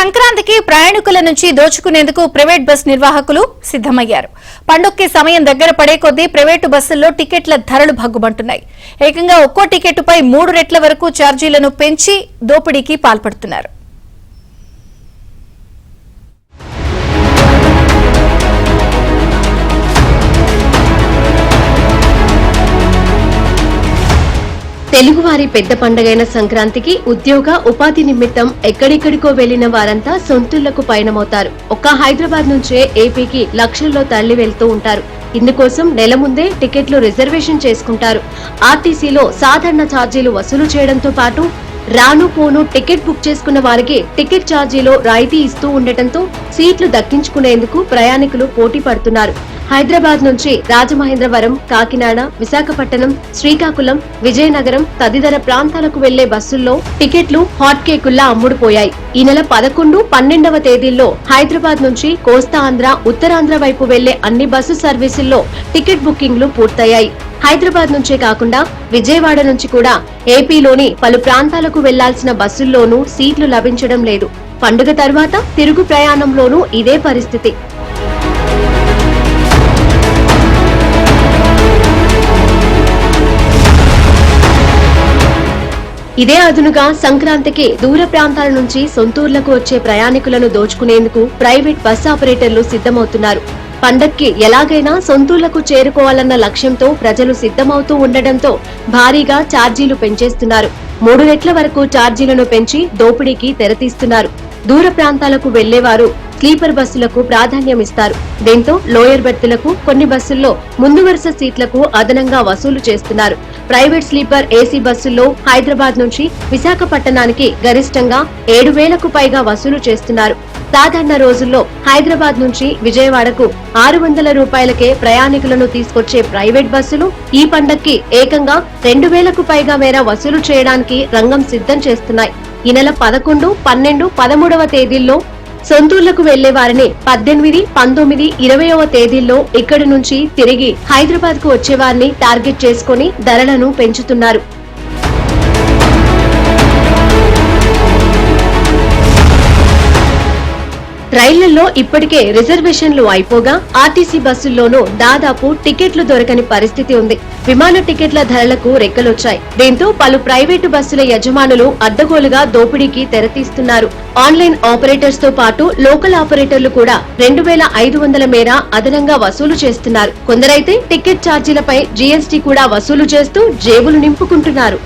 సంక్రాంతికి ప్రయాణికుల నుంచి దోచుకునేందుకు ప్రైవేట్ బస్ నిర్వాహకులు సిద్దమయ్యారు. పండుగకి సమయం దగ్గర పడే కొద్దీ ప్రైవేటు బస్సుల్లో టికెట్ల ధరలు భగ్గుమంటున్నాయి. ఏకంగా ఒక్కో టికెట్టుపై 3 రెట్ల వరకు ఛార్జీలను పెంచి దోపిడీకి పాల్పడుతున్నారు. తెలుగువారి పెద్ద పండుగైన సంక్రాంతికి ఉద్యోగ ఉపాధి నిమిత్తం ఎక్కడెక్కడికో వెళ్లిన వారంతా సొంతూళ్లకు పయనమవుతారు. ఒక్క హైదరాబాద్ నుంచే ఏపీకి లక్షల్లో తరలి వెళ్తూ ఉంటారు. ఇందుకోసం నెల ముందే టికెట్లు రిజర్వేషన్ చేసుకుంటారు. ఆర్టీసీలో సాధారణ ఛార్జీలు వసూలు చేయడంతో పాటు రాను పోను టికెట్ బుక్ చేసుకున్న వారికి టికెట్ ఛార్జీలో రాయితీ ఇస్తూ ఉండటంతో సీట్లు దక్కించుకునేందుకు ప్రయాణికులు పోటీ పడుతున్నారు. హైదరాబాద్ నుంచి రాజమహేంద్రవరం, కాకినాడ, విశాఖపట్నం, శ్రీకాకుళం, విజయనగరం తదితర ప్రాంతాలకు వెళ్లే బస్సుల్లో టికెట్లు హాట్ కేకుల్లా అమ్ముడుపోయాయి. ఈ నెల 11, 12వ తేదీల్లో హైదరాబాద్ నుంచి కోస్తా ఆంధ్ర, ఉత్తరాంధ్ర వైపు వెళ్లే అన్ని బస్సు సర్వీసుల్లో టికెట్ బుకింగ్లు పూర్తయ్యాయి. హైదరాబాద్ నుంచే కాకుండా విజయవాడ నుంచి కూడా ఏపీలోని పలు ప్రాంతాలకు వెళ్లాల్సిన బస్సుల్లోనూ సీట్లు లభించడం లేదు. పండుగ తర్వాత తిరుగు ప్రయాణంలోనూ ఇదే పరిస్థితి. ఇదే అదునుగా సంక్రాంతికి దూర ప్రాంతాల నుంచి సొంతూర్లకు వచ్చే ప్రయాణికులను దోచుకునేందుకు ప్రైవేట్ బస్ ఆపరేటర్లు సిద్ధమవుతున్నారు. పండక్కి ఎలాగైనా సొంతూర్లకు చేరుకోవాలన్న లక్ష్యంతో ప్రజలు సిద్ధమవుతూ ఉండడంతో భారీగా ఛార్జీలు పెంచేస్తున్నారు. 3 రెట్ల వరకు ఛార్జీలను పెంచి దోపిడీకి తెరతీస్తున్నారు. దూర ప్రాంతాలకు వెళ్లేవారు స్లీపర్ బస్సులకు ప్రాధాన్యమిస్తారు. దీంతో లోయర్ బెర్తులకు, కొన్ని బస్సుల్లో ముందు వరుస సీట్లకు అదనంగా వసూలు చేస్తున్నారు. ప్రైవేట్ స్లీపర్ ఏసీ బస్సుల్లో హైదరాబాద్ నుంచి విశాఖపట్నానికి గరిష్టంగా 7,000కు పైగా వసూలు చేస్తున్నారు. సాధారణ రోజుల్లో హైదరాబాద్ నుంచి విజయవాడకు 600 రూపాయలకే ప్రయాణికులను తీసుకొచ్చే ప్రైవేట్ బస్సులు ఈ పండక్కి ఏకంగా 2,000కు పైగా మేర వసూలు చేయడానికి రంగం సిద్ధం చేస్తున్నాయి. ఈ నెల 11, 12, 13వ తేదీల్లో సొంతూర్లకు వెళ్లే వారిని 18, 19, 20వ తేదీల్లో ఇక్కడి నుంచి తిరిగి హైదరాబాద్ కు వచ్చే వారిని టార్గెట్ చేసుకుని ధరలను పెంచుతున్నారు. రైళ్లలో ఇప్పటికే రిజర్వేషన్లు అయిపోగా ఆర్టీసీ బస్సుల్లోనూ దాదాపు టికెట్లు దొరకని పరిస్థితి ఉంది. విమాన టికెట్ల ధరలకు రెక్కలొచ్చాయి. దీంతో పలు ప్రైవేటు బస్సుల యజమానులు అడ్డగోలుగా దోపిడీకి తెరతీస్తున్నారు. ఆన్లైన్ ఆపరేటర్స్ తో పాటు లోకల్ ఆపరేటర్లు కూడా 2,500 మేర అదనంగా వసూలు చేస్తున్నారు. కొందరైతే టికెట్ ఛార్జీలపై జీఎస్టీ కూడా వసూలు చేస్తూ జేబులు నింపుకుంటున్నారు.